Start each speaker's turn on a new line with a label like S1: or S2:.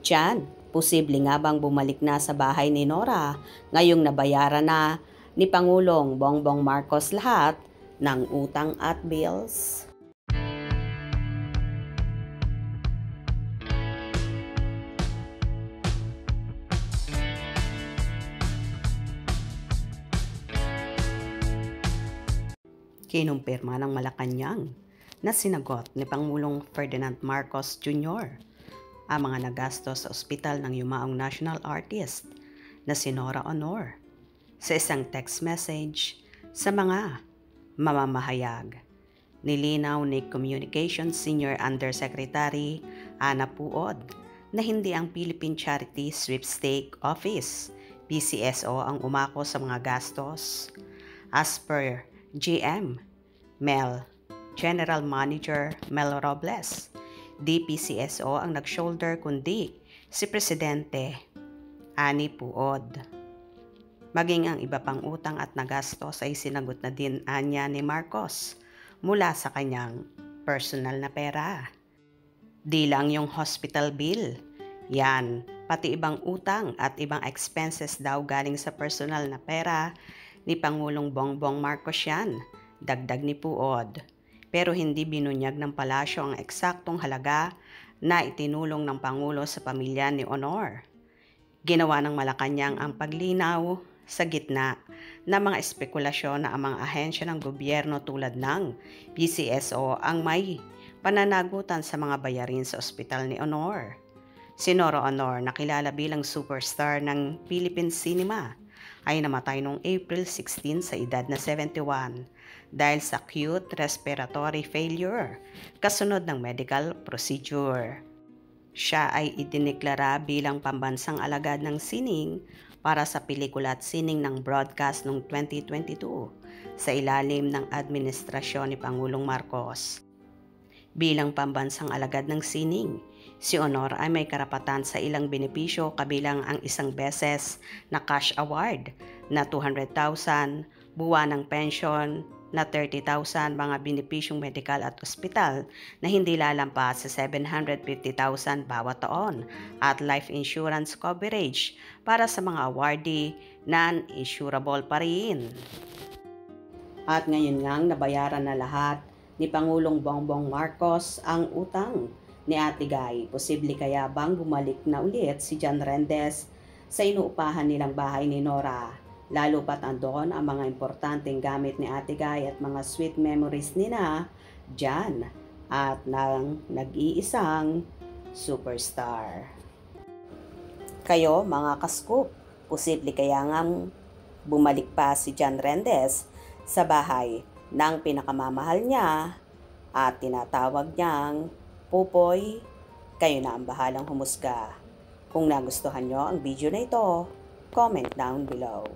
S1: Tiyan, posible nga bang bumalik na sa bahay ni Nora ngayong nabayaran na ni Pangulong Bongbong Marcos lahat ng utang at bills? Kinumpirma ng Malacanang na sinagot ni Pangulong Ferdinand Marcos Jr. ang mga nagastos sa ospital ng yumaong national artist na si Nora Honor sa isang text message sa mga mamamahayag. Nilinaw ni Communications Senior Undersecretary Ana Puod na hindi ang Philippine Charity Sweepstake Office, PCSO, ang umako sa mga gastos. As per GM Mel, General Manager Mel Robles, DPCSO ang nag-shoulder kundi si Presidente Ani Puod. Maging ang iba pang utang at nagastos ay sinagot na din anya ni Marcos mula sa kanyang personal na pera. Di lang yung hospital bill, yan, pati ibang utang at ibang expenses daw galing sa personal na pera ni Pangulong Bongbong Marcos yan, dagdag ni Puod. Pero hindi binunyag ng palasyo ang eksaktong halaga na itinulong ng Pangulo sa pamilya ni Honor. Ginawa ng Malacanang ang paglinaw sa gitna ng mga espekulasyon na ang mga ahensya ng gobyerno tulad ng PCSO ang may pananagutan sa mga bayarin sa ospital ni Honor. Si Nora Honor, na kilala bilang superstar ng Philippine cinema, ay namatay noong April 16 sa edad na 71 dahil sa acute respiratory failure kasunod ng medical procedure. Siya ay idineklara bilang pambansang alagad ng sining para sa pelikula at sining ng broadcast noong 2022 sa ilalim ng administrasyon ni Pangulong Marcos. Bilang pambansang alagad ng sining, si Honor ay may karapatan sa ilang benepisyo kabilang ang isang beses na cash award na 200,000, buwanang pension na 30,000, mga benepisyong medikal at ospital na hindi lalampas sa 750,000 bawat taon at life insurance coverage para sa mga awardee non-insurable pa rin. At ngayon ngang nabayaran na lahat ni Pangulong Bongbong Marcos ang utang ni Ate Guy. Posible kaya bang bumalik na ulit si John Rendez sa inuupahan nilang bahay ni Nora? Lalo pat andoon ang mga importanteng gamit ni Ate Guy at mga sweet memories nina John at ng nag-iisang superstar. Kayo mga kascoop, posible kaya nga bumalik pa si John Rendez sa bahay ng pinakamamahal niya at tinatawag niyang Pupoy? Kayo na ang bahalang humusga. Kung nagustuhan nyo ang video na ito, comment down below.